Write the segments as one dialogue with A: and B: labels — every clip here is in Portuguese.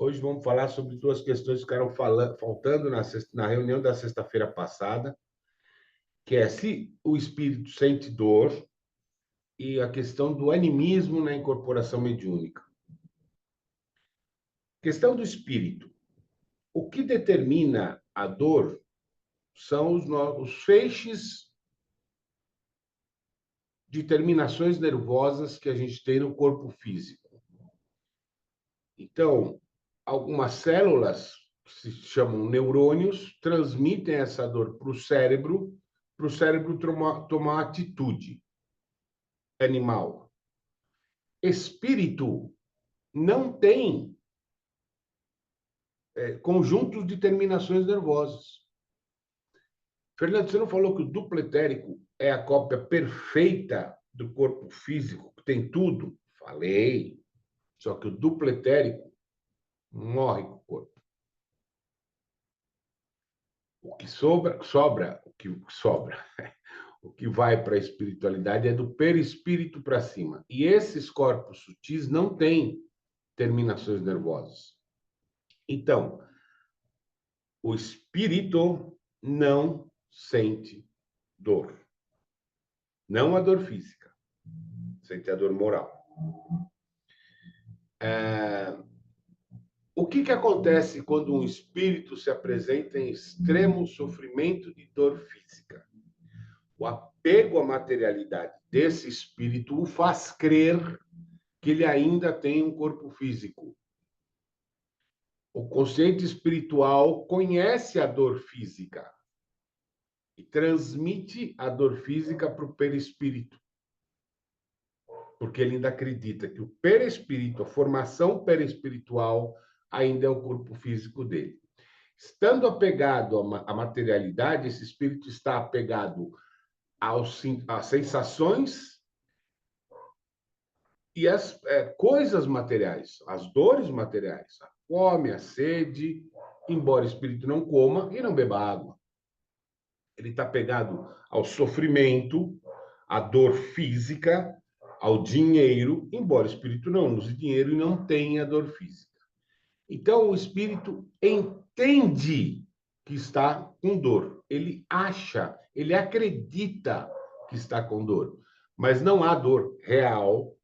A: Hoje vamos falar sobre duas questões que ficaram faltando na reunião da sexta-feira passada, que é se o espírito sente dor e a questão do animismo na incorporação mediúnica. Questão do espírito. O que determina a dor são os feixes de terminações nervosas que a gente tem no corpo físico. Então, algumas células, que se chamam neurônios, transmitem essa dor para o cérebro tomar atitude animal. Espírito não tem conjuntos de terminações nervosas. Fernando, você não falou que o duplo etérico é a cópia perfeita do corpo físico, que tem tudo? Falei. Só que o duplo etérico morre com o corpo. O que sobra, o que vai para a espiritualidade é do perispírito para cima. E esses corpos sutis não têm terminações nervosas. Então, o espírito não sente dor. Não a dor física. Sente a dor moral. O que acontece quando um espírito se apresenta em extremo sofrimento de dor física? O apego à materialidade desse espírito o faz crer que ele ainda tem um corpo físico. O consciente espiritual conhece a dor física e transmite a dor física para o perispírito. Porque ele ainda acredita que o perispírito, a formação perispiritual, ainda é o corpo físico dele. Estando apegado à materialidade, esse espírito está apegado às sensações e às coisas materiais, as dores materiais, a fome, a sede, embora o espírito não coma e não beba água. Ele está apegado ao sofrimento, à dor física, ao dinheiro, embora o espírito não use dinheiro e não tenha dor física. Então, o espírito entende que está com dor. Ele acha, ele acredita que está com dor. Mas não há dor real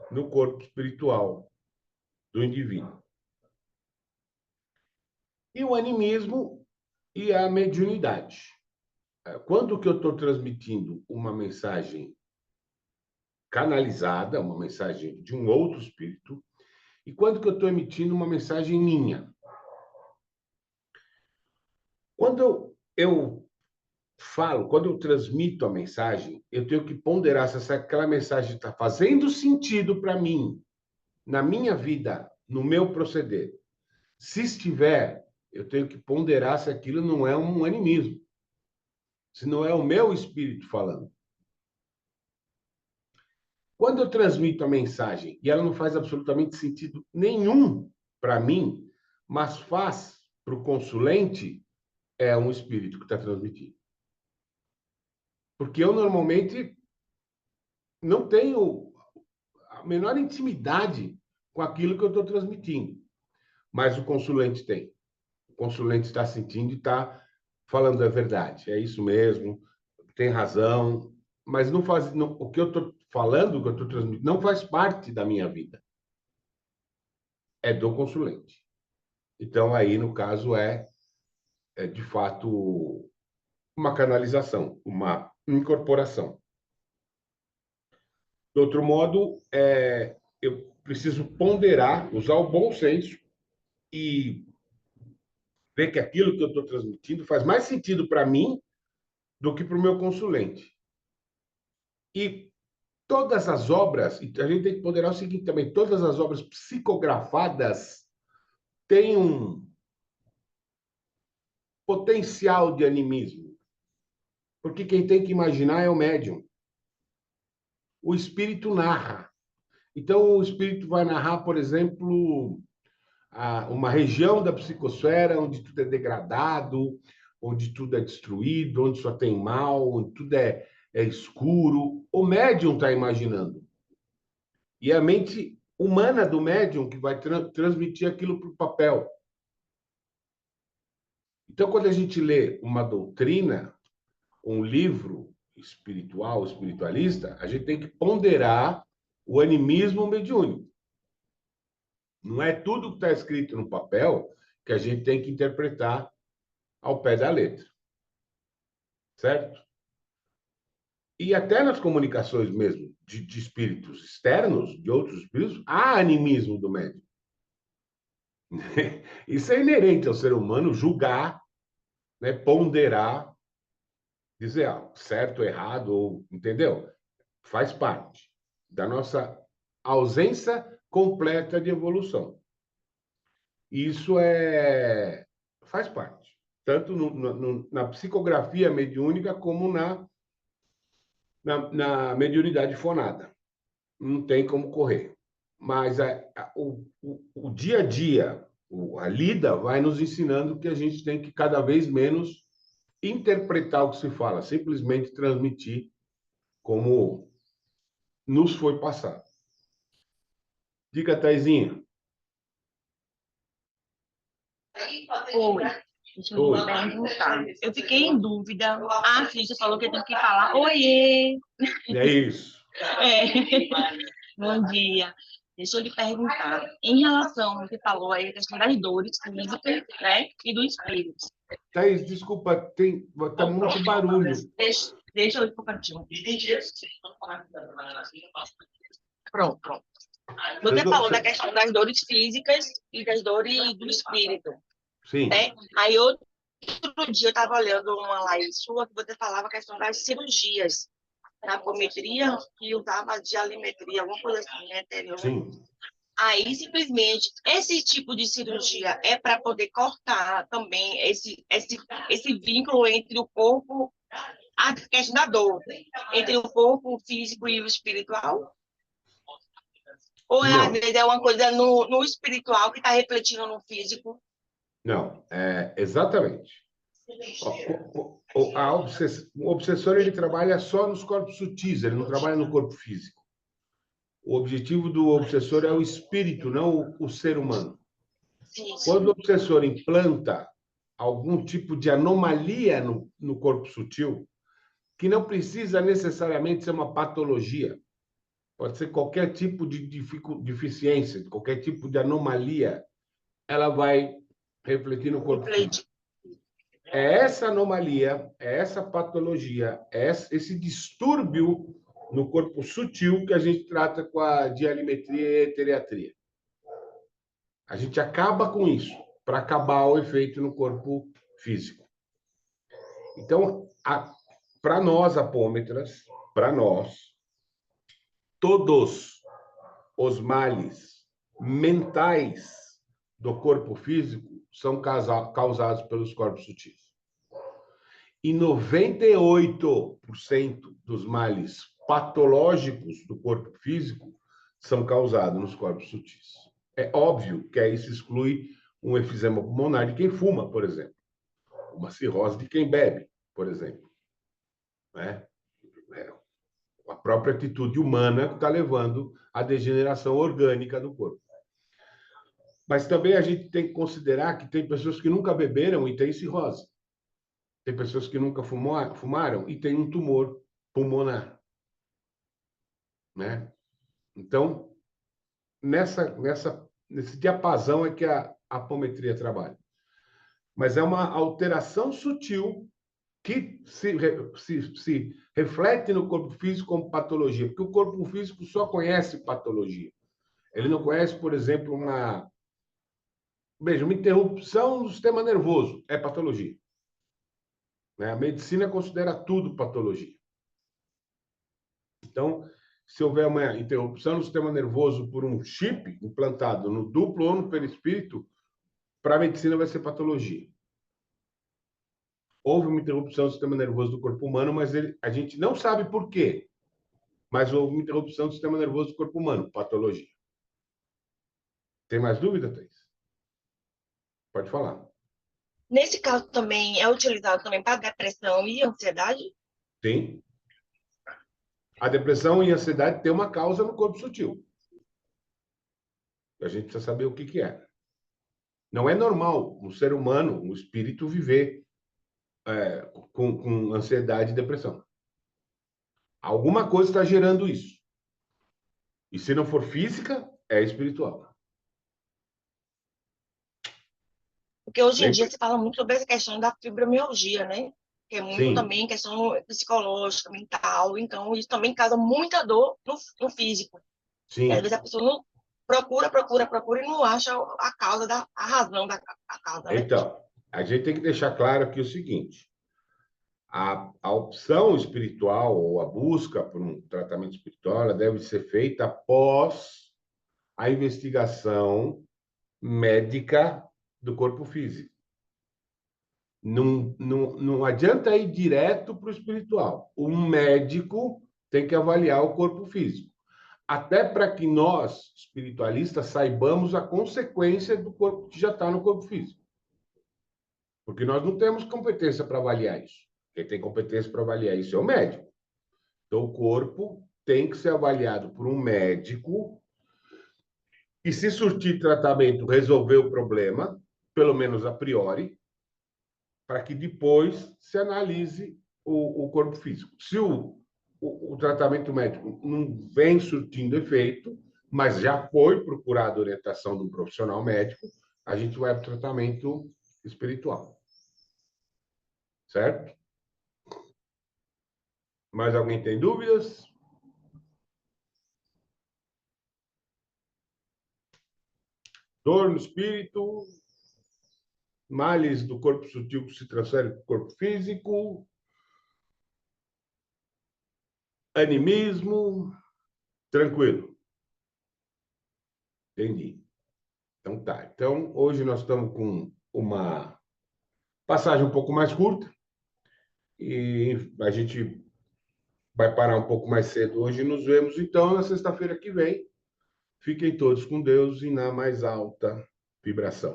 A: no corpo espiritual do indivíduo. E o animismo e a mediunidade. Quando que eu estou transmitindo uma mensagem canalizada, uma mensagem de um outro espírito, e quando que eu estou emitindo uma mensagem minha? Quando eu falo, quando eu transmito a mensagem, eu tenho que ponderar se aquela mensagem está fazendo sentido para mim, na minha vida, no meu proceder. Se estiver, eu tenho que ponderar se aquilo não é um animismo, se não é o meu espírito falando. Quando eu transmito a mensagem e ela não faz absolutamente sentido nenhum para mim, mas faz para o consulente, é um espírito que está transmitindo. Porque eu normalmente não tenho a menor intimidade com aquilo que eu estou transmitindo, mas o consulente tem. O consulente está sentindo e está falando a verdade. É isso mesmo, tem razão, mas não faz, não, o que eu estou falando, o que eu estou transmitindo, não faz parte da minha vida. É do consulente. Então, aí, no caso, é de fato uma canalização, uma incorporação. De outro modo, eu preciso ponderar, usar o bom senso e ver que aquilo que eu estou transmitindo faz mais sentido para mim do que para o meu consulente. E todas as obras, a gente tem que ponderar o seguinte também, todas as obras psicografadas têm um potencial de animismo. Porque quem tem que imaginar é o médium. O espírito narra. Então, o espírito vai narrar, por exemplo, uma região da psicosfera onde tudo é degradado, onde tudo é destruído, onde só tem mal, onde tudo é escuro. O médium está imaginando. E a mente humana do médium que vai transmitir aquilo para o papel. Então, quando a gente lê uma doutrina, um livro espiritual, espiritualista, a gente tem que ponderar o animismo mediúnico. Não é tudo que está escrito no papel que a gente tem que interpretar ao pé da letra. Certo? E até nas comunicações mesmo de espíritos externos, de outros espíritos, há animismo do médium. Isso é inerente ao ser humano julgar, né, ponderar, dizer certo, errado, ou, entendeu? Faz parte da nossa ausência completa de evolução. Isso faz parte, tanto na psicografia mediúnica como na mediunidade fonada. Não tem como correr. Mas o dia a dia, a lida, vai nos ensinando que a gente tem que cada vez menos interpretar o que se fala, simplesmente transmitir como nos foi passado. Diga, Taizinha.
B: Oi, deixa eu lhe perguntar. Eu fiquei em dúvida. A Cris falou que eu tenho que falar. Oiê!
A: É isso.
B: É. Bom dia. Deixa eu lhe perguntar. Em relação ao que falou aí, a questão das dores físicas, né? E do espírito.
A: Thaís, desculpa, tá muito barulho.
B: Deixa eu ir para o cantinho. Pronto. Você falou da questão das dores físicas e das dores do espírito.
A: Sim.
B: Né? Aí outro dia eu estava olhando uma live sua que você falava a questão das cirurgias na apometria e usava dialimetria, alguma coisa assim, né?
A: Sim.
B: Aí, simplesmente, esse tipo de cirurgia é para poder cortar também esse vínculo entre o corpo, a questão da dor, entre o corpo físico e o espiritual? Ou, às
A: Não.
B: vezes, é uma coisa no espiritual que está refletindo no físico?
A: Não, exatamente. O obsessor ele trabalha só nos corpos sutis, ele não trabalha no corpo físico. O objetivo do obsessor é o espírito, não o ser humano.
B: Sim, sim.
A: Quando o obsessor implanta algum tipo de anomalia no corpo sutil, que não precisa necessariamente ser uma patologia, pode ser qualquer tipo de deficiência, qualquer tipo de anomalia, ela vai refletir no corpo físico. É essa anomalia, é essa patologia, é esse distúrbio no corpo sutil que a gente trata com a dialimetria e eteriatria. A gente acaba com isso, para acabar o efeito no corpo físico. Então, para nós, apômetras, para nós, todos os males mentais do corpo físico são causados pelos corpos sutis. E 98% dos males patológicos do corpo físico são causados nos corpos sutis. É óbvio que aí se exclui um efizema pulmonar de quem fuma, por exemplo. Uma cirrose de quem bebe, por exemplo. Né? A própria atitude humana que está levando à degeneração orgânica do corpo. Mas também a gente tem que considerar que tem pessoas que nunca beberam e têm cirrose. Tem pessoas que nunca fumaram e têm um tumor pulmonar. Né? Então, nesse diapasão é que a apometria trabalha. Mas é uma alteração sutil que se reflete no corpo físico como patologia, porque o corpo físico só conhece patologia. Ele não conhece, por exemplo, uma interrupção do sistema nervoso, é patologia. Né? A medicina considera tudo patologia. Então, se houver uma interrupção no sistema nervoso por um chip implantado no duplo ou no perispírito, para a medicina vai ser patologia. Houve uma interrupção do sistema nervoso do corpo humano, mas a gente não sabe por quê. Mas houve uma interrupção do sistema nervoso do corpo humano, patologia. Tem mais dúvida, Thaís? Pode falar.
B: Nesse caso também é utilizado também para depressão e ansiedade?
A: Tem. A depressão e a ansiedade têm uma causa no corpo sutil. A gente precisa saber o que que é. Não é normal um ser humano, um espírito, viver com ansiedade e depressão. Alguma coisa está gerando isso. E se não for física, é espiritual.
B: Porque hoje em dia se fala muito sobre essa questão da fibromialgia, né? Que é muito
A: Sim,
B: também questão psicológica, mental. Então, isso também causa muita dor no físico. E às
A: sim.
B: vezes a pessoa não procura e não acha a causa, a razão da a causa, né?
A: Então, a gente tem que deixar claro aqui o seguinte: a opção espiritual ou a busca por um tratamento espiritual ela deve ser feita após a investigação médica do corpo físico. Não adianta ir direto para o espiritual. Um médico tem que avaliar o corpo físico. Até para que nós, espiritualistas, saibamos a consequência do corpo que já está no corpo físico. Porque nós não temos competência para avaliar isso. Quem tem competência para avaliar isso é o médico. Então, o corpo tem que ser avaliado por um médico e, se surtir tratamento, resolver o problema, pelo menos a priori, para que depois se analise o corpo físico. Se o tratamento médico não vem surtindo efeito, mas já foi procurada a orientação de um profissional médico, a gente vai para o tratamento espiritual. Certo? Mais alguém tem dúvidas? Dor no espírito, males do corpo sutil que se transfere para o corpo físico, animismo, tranquilo. Entendi. Então tá. Então, hoje nós estamos com uma passagem um pouco mais curta e a gente vai parar um pouco mais cedo hoje. Nos vemos então na sexta-feira que vem. Fiquem todos com Deus e na mais alta vibração.